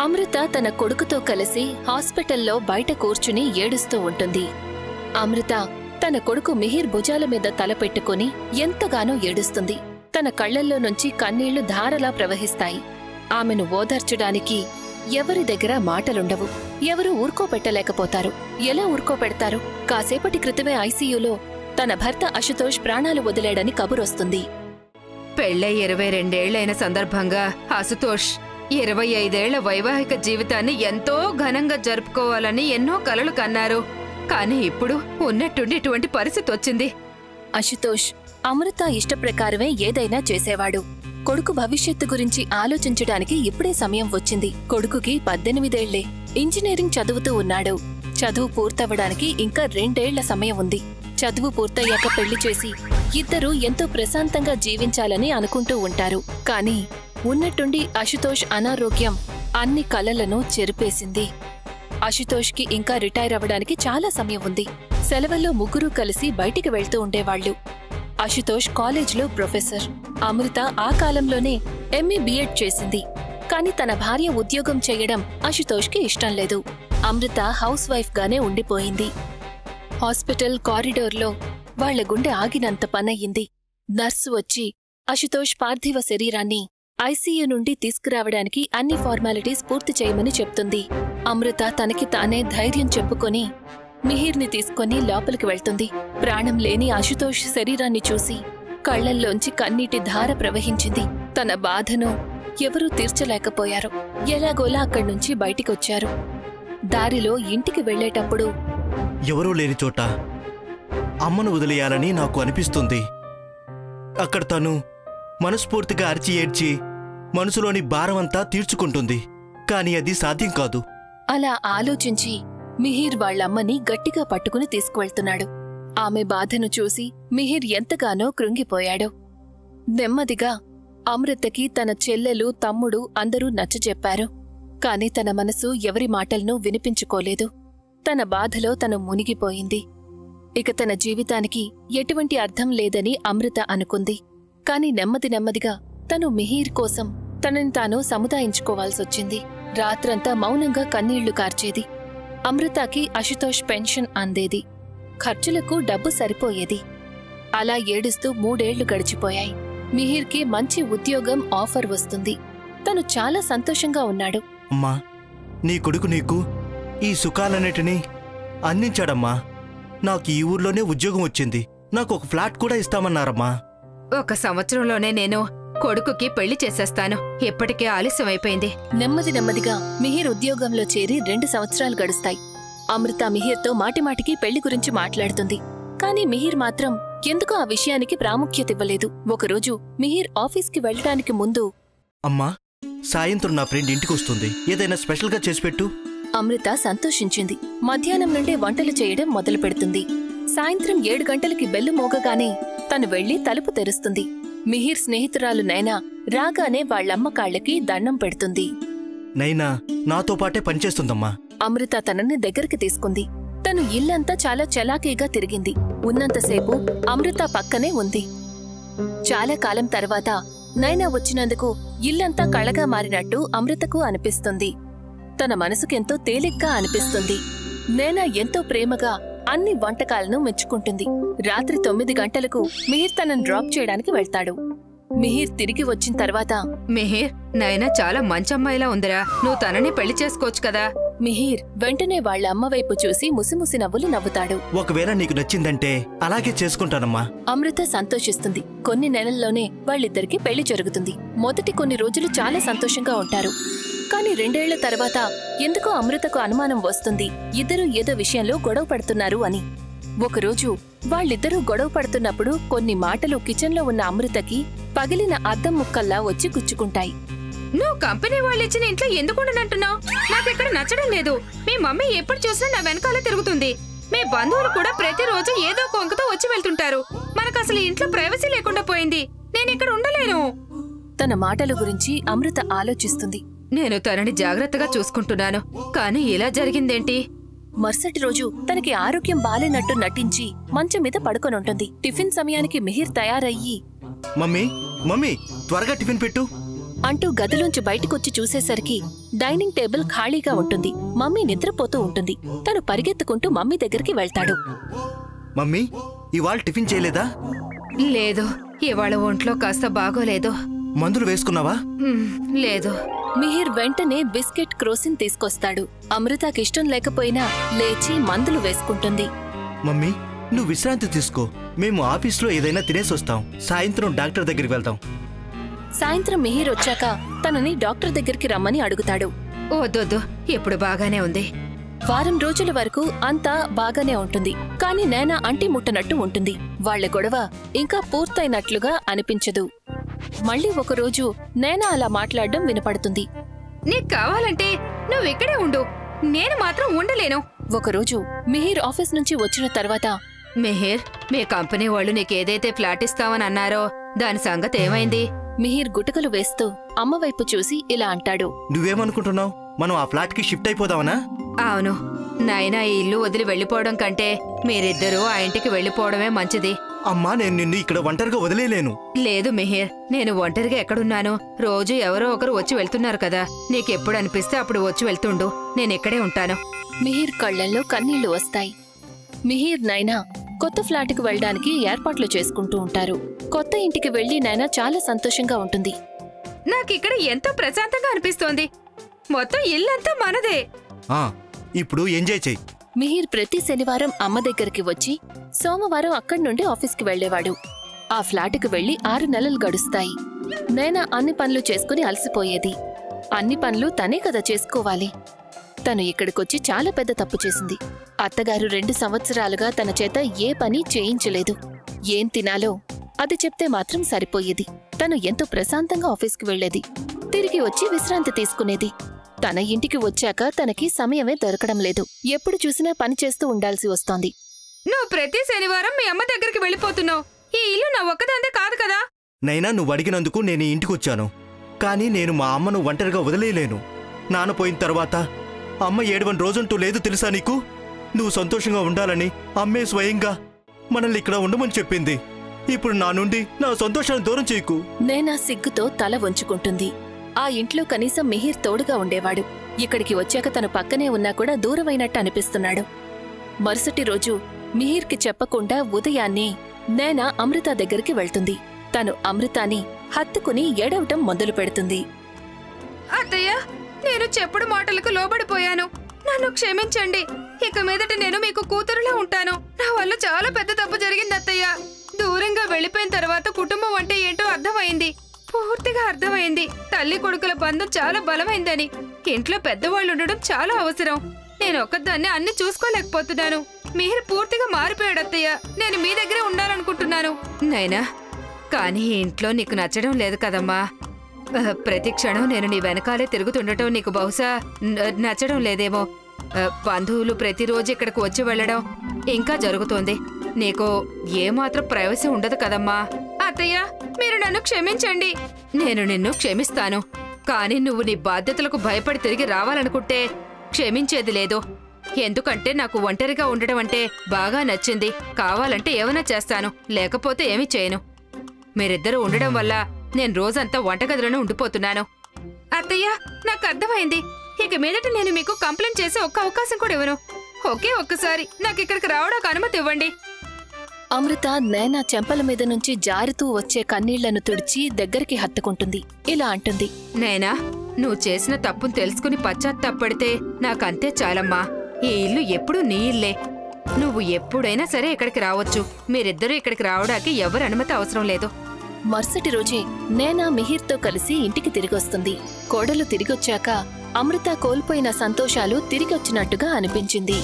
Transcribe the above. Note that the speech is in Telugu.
అమృత తన కొడుకుతో కలిసి హాస్పిటల్లో బయట కూర్చుని ఏడుస్తూ ఉంటుంది. అమృత తన కొడుకు మిహిర్ భుజాల మీద తల పెట్టుకుని ఎంతగానో ఏడుస్తుంది. తన కళ్లల్లో నుంచి కన్నీళ్లు ధారలా ప్రవహిస్తాయి. ఆమెను ఓదార్చడానికి ఎవరి దగ్గర మాటలుండవు. ఎవరూ ఊరుకోపెట్టలేకపోతారు. ఎలా ఊరుకోపెడతారు? కాసేపటి క్రితమే ఐసీయూలో తన భర్త అశుతోష్ ప్రాణాలు వదిలాడని కబురొస్తుంది. పెళ్ళై 22 సందర్భంగా అశుతోష్ 25 వైవాహిక జీవితాన్ని ఎంతో ఘనంగా జరుపుకోవాలని ఎన్నో కలలు కన్నారు. కాని ఇప్పుడు ఉన్నట్టుండి ఇటువంటి పరిస్థితి వచ్చింది. అశుతోష్ అమృత ఇష్టప్రకారమే ఏదైనా చేసేవాడు. కొడుకు భవిష్యత్తు గురించి ఆలోచించడానికి ఇప్పుడే సమయం వచ్చింది. కొడుకుకి 18 ఏళ్లే. ఇంజనీరింగ్ చదువుతూ ఉన్నాడు. చదువు పూర్తవడానికి ఇంకా 2 ఏళ్ల సమయం ఉంది. చదువు పూర్తయ్యాక పెళ్లి చేసి ఇద్దరూ ఎంతో ప్రశాంతంగా జీవించాలని అనుకుంటూ ఉంటారు. కాని ఉన్నట్టుండి అశుతోష్ అనారోగ్యం అన్ని కలలను చెరిపేసింది. అశుతోష్కి ఇంకా రిటైర్ అవ్వడానికి చాలా సమయం ఉంది. సెలవుల్లో ముగ్గురూ కలిసి బయటికి వెళ్తూ ఉండేవాళ్లు. అశుతోష్ కాలేజ్లో ప్రొఫెసర్. అమృత ఆ కాలంలోనే ఎంఏ బిఎడ్ చేసింది. కాని తన భార్య ఉద్యోగం చేయడం అశుతోష్కి ఇష్టం లేదు. అమృత హౌస్ వైఫ్ గానే ఉండిపోయింది. హాస్పిటల్ కారిడోర్లో వాళ్ల గుండె ఆగినంత పనయ్యింది. నర్సు వచ్చి అశుతోష్ పార్థివ శరీరాన్ని ఐసీయూ నుండి తీసుకురావడానికి అన్ని ఫార్మాలిటీస్ పూర్తి చేయమని చెప్తుంది. అమృత తనకి తానే ధైర్యం చెప్పుకొని మిహిర్ని తీసుకుని లోపలికి వెళ్తుంది. ప్రాణం లేని అశుతోష్ శరీరాన్ని చూసి కళ్లల్లోంచి కన్నీటి ధార ప్రవహించింది. తన బాధను ఎవరూ తీర్చలేకపోయారు. ఎలాగోలా అక్కడ్నుంచి బయటికొచ్చారు. దారిలో ఇంటికి వెళ్లేటప్పుడు ఎవరూ లేని చోట అమ్మను వదిలేయాలని నాకు అనిపిస్తుంది. అక్కడ తను మనస్ఫూర్తిగా అరిచి ఏడ్చి మనసులోని భారమంతా తీర్చుకుంటుంది. కాని అది సాధ్యం కాదు. అలా ఆలోచించి మిహిర్ వాళ్లమ్మని గట్టిగా పట్టుకుని తీసుకువెళ్తున్నాడు. ఆమె బాధను చూసి మిహిర్ ఎంతగానో కృంగిపోయాడు. నెమ్మదిగా అమృతకి తన చెల్లెలు, తమ్ముడు అందరూ నచ్చజెప్పారు. కాని తన మనసు ఎవరి మాటలను వినిపించుకోలేదు. తన బాధలో తను మునిగిపోయింది. ఇక తన జీవితానికి ఎటువంటి అర్థం లేదని అమృత అనుకుంది. కాని నెమ్మదిగా తను మిహిర్ కోసం తనని తాను సముదాయించుకోవాల్సొచ్చింది. రాత్రంతా మౌనంగా కన్నీళ్లు కార్చేది. అమృతకి అశుతోష్ పెన్షన్ అందేది. ఖర్చులకు డబ్బు సరిపోయేది. అలా ఏడుస్తూ 3 ఏళ్లు గడిచిపోయాయి. మిహిర్కి మంచి ఉద్యోగం ఆఫర్ వస్తుంది. తను చాలా సంతోషంగా ఉన్నాడు. అమ్మా, నీ కొడుకు నీకు ఈ సుఖాలన్నిటినీ అందించాడమ్మా. నాకు ఈ ఊర్లోనే ఉద్యోగం వచ్చింది. నాకు ఒక ఫ్లాట్ కూడా ఇస్తామన్నారమ్మా. 1 సంవత్సరంలోనే నేను కొడుకుకి పెళ్లి చేసేస్తాను. ఎప్పటికే ఆలస్యమైపోయింది. నెమ్మదిగా మిహిర్ ఉద్యోగంలో చేరి 2 సంవత్సరాలు గడుస్తాయి. అమృత మిహిర్తో మాటిమాటికి పెళ్లి గురించి మాట్లాడుతుంది. కాని మిహిర్ మాత్రం ఎందుకో ఆ విషయానికి ప్రాముఖ్యతివ్వలేదు. ఒకరోజు మిహిర్ ఆఫీస్కి వెళ్లడానికి ముందు, అమ్మా, సాయంత్రం నా ఫ్రెండ్ ఇంటికొస్తుంది. ఏదైనా స్పెషల్గా చేసిపెట్టు. అమృత సంతోషించింది. మధ్యాహ్నం నుండే వంటలు చేయడం మొదలు పెడుతుంది. సాయంత్రం 7 గంటలకి బెల్లు మోగగానే తను వెళ్లి తలుపు తెరుస్తుంది. మిహిర్ స్నేహితురాలు నైనా రాగానే వాళ్లమ్మ కాళ్లకి దండం పెడుతుంది. నైనా నాతో పాటే పనిచేస్తుందమ్మా. అమృత తనని దగ్గరికి తీసుకుంది. తను ఇల్లంతా చాలా చలాకీగా తిరిగింది. ఉన్నంతసేపు అమృత పక్కనే ఉంది. చాలా కాలం తర్వాత నైనా వచ్చినందుకు ఇల్లంతా కళగా మారినట్టు అమృతకు అనిపిస్తుంది. తన మనసుకెంతో తేలిగ్గా అనిపిస్తుంది. నైనా ఎంతో ప్రేమగా అన్ని వంటకాలను మెచ్చుకుంటుంది. రాత్రి 9 గంటలకు మిహిర్ తనను డ్రాప్ చేయడానికి వెళ్తాడు. మిహిర్ తిరిగి వచ్చిన తర్వాత, మిహిర్, నైనా చాలా మంచమ్మాయిలా ఉందిరా. నువ్వు తనని పెళ్లి చేసుకోవచ్చు కదా. మిహిర్ వెంటనే వాళ్ల అమ్మ వైపు చూసి ముసిముసి నవ్వులు నవ్వుతాడు. ఒకవేళ నీకు నచ్చిందంటే అలాగే చేసుకుంటానమ్మా. అమృత సంతోషిస్తుంది. కొన్ని నెలల్లోనే వాళ్ళిద్దరికి పెళ్లి జరుగుతుంది. మొదటి కొన్ని రోజులు చాలా సంతోషంగా ఉంటారు. కాని 2 ఏళ్ల తర్వాత ఎందుకో అమృతకు అనుమానం వస్తుంది. ఇద్దరూ ఏదో విషయంలో గొడవ పడుతున్నారు అని. ఒకరోజు వాళ్ళిద్దరూ గొడవ పడుతున్నప్పుడు కొన్ని మాటలు కిచెన్లో ఉన్న అమృతకి పగిలిన అద్దం ముక్కల్లా వచ్చి గుచ్చుకుంటాయి. నువ్వు కంపెనీ వాళ్ళు ఇచ్చిన ఇంట్లో ఎందుకుండనంటున్నావు? నాకెక్కడ నచ్చడం లేదు. మీ మమ్మీ ఎప్పుడు చూసినా నా వెనకాల తిరుగుతుంది. మీ బంధువులు కూడా ప్రతిరోజు ఏదో కొంకతో వచ్చి వెళ్తుంటారు. మనకసలు ఇంట్లో ప్రైవసీ లేకుండా పోయింది. నేనిక్కడ ఉండలేను. తన మాటల గురించి అమృత ఆలోచిస్తుంది. నేను తనని జాగ్రత్తగా చూసుకుంటున్నాను. కాని ఇలా జరిగిందేంటి? మరుసటి రోజు తనకి ఆరోగ్యం బాలేనట్టు నటించి మంచం మీద పడుకొనుంటుంది. టిఫిన్ సమయానికి మిహిర్ తయారయ్యి, మమ్మీ, త్వరగా టిఫిన్ పెట్టు. అంటూ గదిలోంచి బయటకొచ్చి చూసేసరికి డైనింగ్ టేబుల్ ఖాళీగా ఉంటుంది. మమ్మీ నిద్రపోతూ ఉంటుంది. తను పరిగెత్తుకుంటూ మమ్మీ దగ్గరికి వెళ్తాడు. మమ్మీ, ఇవాళ టిఫిన్ చేయలేదా? లేదు, ఇవాళ ఒంట్లో కాస్త బాగోలేదు. మందులు వేసుకున్నావా? లేదు. మిహిర్ వెంటనే బిస్కెట్ క్రోసిన్ తీసుకొస్తాడు. అమృతకిష్టం లేకపోయినా లేచి మందులు వేసుకుంటుంది. మమ్మీ, నువ్వు విశ్రాంతి తీసుకో. మేము ఆఫీస్లో ఏదైనా తినేసొస్తాం. సాయంత్రం డాక్టర్ దగ్గరికి వెళ్తాం. సాయంత్రం మిహిర్ వచ్చాక తనని డాక్టర్ దగ్గరికి రమ్మని అడుగుతాడు. వద్దొద్దు, ఇప్పుడు బాగానే ఉంది. వారం రోజుల వరకు అంతా బాగానే ఉంటుంది. కాని నైనా అంటి ముట్టనట్టు ఉంటుంది. వాళ్ల గొడవ ఇంకా పూర్తయినట్లుగా అనిపించదు. మళ్ళీ ఒకరోజు నైనా అలా మాట్లాడడం వినపడుతుంది. నీకు కావాలంటే నువ్విక్కడే ఉండు, నేను మాత్రం ఉండలేను. ఒకరోజు మిహిర్ ఆఫీస్ నుంచి వచ్చిన తర్వాత, మిహిర్, మీ కంపెనీ వాళ్ళు నీకేదైతే ఫ్లాట్ ఇస్తామని అన్నారో దాని సంగతి ఏమైంది? మిహిర్ గుటకలు వేస్తూ అమ్మవైపు చూసి ఇలా అంటాడు. నువ్వేమనుకుంటున్నావు? మనం ఆ ఫ్లాట్కి షిఫ్ట్ అయిపోదామనా? అవును, నాయనా ఈ ఇల్లు వదిలి వెళ్లిపోవడం కంటే మీరిద్దరూ ఆ ఇంటికి వెళ్లిపోవడమే మంచిది. అమ్మా, నేను నిన్ను ఇక్కడ ఒంటరిగా వదిలేలేను. లేదు మిహిర్, నేను ఒంటరిగా ఎక్కడున్నాను? రోజు ఎవరో ఒకరు వచ్చి వెళ్తున్నారు కదా. నీకెప్పుడు అనిపిస్తే అప్పుడు వచ్చి వెళ్తుండు. నేనిక్కడే ఉంటాను. మిహిర్ కళ్లల్లో కన్నీళ్లు వస్తాయి. మిహిర్ నైనా కొత్త ఫ్లాట్కి వెళ్లడానికి ఏర్పాట్లు చేసుకుంటూ ఉంటారు. కొత్త ఇంటికి వెళ్లి నైనా చాలా సంతోషంగా ఉంటుంది. నాకిక్కడ ఎంతో ప్రశాంతంగా అనిపిస్తోంది. మొత్తం ఇల్లంతా మనదే. ఇప్పుడు ఎంజాయ్ చెయ్యి. మిహిర్ ప్రతి శనివారం అమ్మ దగ్గరికి వచ్చి సోమవారం అక్కడి నుండి ఆఫీస్కి వెళ్లేవాడు. ఆ ఫ్లాటుకు వెళ్లి 6 నెలలు గడుస్తాయి. నైనా అన్ని పనులు చేసుకుని అలసిపోయేది. అన్ని పనులు తనే కదా చేసుకోవాలి. తను ఇక్కడికొచ్చి చాలా పెద్ద తప్పు చేసింది. అత్తగారు 2 సంవత్సరాలుగా తన చేత ఏ పని చేయించలేదు. ఏం తినాలో అది చెప్తే మాత్రం సరిపోయేది. తను ఎంతో ప్రశాంతంగా ఆఫీస్కి వెళ్లేది. తిరిగి వచ్చి విశ్రాంతి తీసుకునేది. తన ఇంటికి వచ్చాక తనకి సమయమే దొరకడం లేదు. ఎప్పుడు చూసినా పని చేస్తూ ఉండాల్సి వస్తోంది. నువ్వు ప్రతి శనివారం మీ అమ్మ దగ్గరికి వెళ్ళిపోతున్నావు. ఈ ఇల్లు నా ఒక్కదాందే కాదు కదా. నైనా, నువ్వు అడిగినందుకు నేను ఇంటికొచ్చాను. కానీ నేను మా అమ్మను ఒంటరిగా వదిలేయలేను. నాన్న పోయిన తర్వాత అమ్మ 7 రోజంటూ లేదు తెలుసా నీకు? నువ్వు సంతోషంగా ఉండాలని అమ్మే స్వయంగా మనల్ని ఇక్కడ ఉండమని చెప్పింది. ఇప్పుడు నా నుండి నా సంతోషాన్ని దూరం చేయకు. నైనా సిగ్గుతో తల వంచుకుంటుంది. ఆ ఇంట్లో కనీసం మిహిర్ తోడుగా ఉండేవాడు. ఇక్కడికి వచ్చాక తను పక్కనే ఉన్నా కూడా దూరమైనట్టు అనిపిస్తున్నాడు. మరుసటి రోజు మిహిర్కి చెప్పకుండా ఉదయాన్నే నైనా అమృత దగ్గరికి వెళ్తుంది. తను అమృతాని హత్తుకుని ఏడవటం మొదలు పెడుతుంది. అత్తయ్య, నేను చెప్పుడు మాటలకు లోబడిపోయాను. నన్ను క్షమించండి. ఇక మీదట నేను మీకు కూతురులా ఉంటాను. నా వల్ల చాలా పెద్ద తప్పు జరిగింది అత్తయ్య. దూరంగా వెళ్లిపోయిన తర్వాత కుటుంబం అంటే ఏంటో అర్థమైంది. పూర్తిగా అర్థమైంది. తల్లి కొడుకుల బంధం చాలా బలమైందని. ఇంట్లో పెద్దవాళ్ళు ఉండడం చాలా అవసరం. నేను ఒక్కదాన్ని అన్ని చూసుకోలేకపోతున్నాను. మిహిర్ పూర్తిగా మారిపోయాడు అత్తయ్య. నేను మీ దగ్గరే ఉండాలనుకుంటున్నాను. నైనా, కానీ ఇంట్లో నీకు నచ్చడం లేదు కదమ్మా. ప్రతి క్షణం నేను నీ వెనకాలే తిరుగుతుండటం నీకు బహుశా నచ్చడం లేదేమో. బంధువులు ప్రతిరోజు ఇక్కడికి వచ్చి వెళ్లడం ఇంకా జరుగుతోంది. నీకు ఏమాత్రం ప్రైవసీ ఉండదు కదమ్మా. అత్తయ్య, మీరు నన్ను క్షమించండి. నేను నిన్ను క్షమిస్తాను. కానీ నువ్వు నీ బాధ్యతలకు భయపడి తిరిగి రావాలనుకుంటే క్షమించేది లేదు. ఎందుకంటే నాకు ఒంటరిగా ఉండడం అంటే బాగా నచ్చింది. కావాలంటే ఏమైనా చేస్తాను, లేకపోతే ఏమీ చేయను. మీరిద్దరూ ఉండడం వల్ల నేను రోజంతా వంటగదిలోనే ఉండిపోతున్నాను. అత్తయ్య, నాకు అర్థమైంది. ఇక మీదట నేను మీకు కంప్లైంట్ చేసే ఒక్క అవకాశం కూడా ఇవ్వను. ఒకే ఒక్కసారి నాకు ఇక్కడికి రావడానికి అనుమతి ఇవ్వండి. అమృత నైనా చెంపల మీద నుంచి జారుతూ వచ్చే కన్నీళ్లను తుడిచి దగ్గరికి హత్తుకుంటుంది. ఇలా అంటుంది. నైనా, నువ్వు చేసిన తప్పును తెలుసుకుని పశ్చాత్తాపడితే నాకంతే చాలమ్మా. ఈ ఇల్లు ఎప్పుడూ నీ ఇల్లే. నువ్వు ఎప్పుడైనా సరే ఇక్కడికి రావచ్చు. మీరిద్దరూ ఇక్కడికి రావడానికి ఎవరి అనుమతి అవసరం లేదు. మరుసటి రోజే నైనా మిహిర్తో కలిసి ఇంటికి తిరిగొస్తుంది. కోడలు తిరిగొచ్చాక అమృత కోల్పోయిన సంతోషాలు తిరిగొచ్చినట్టుగా అనిపించింది.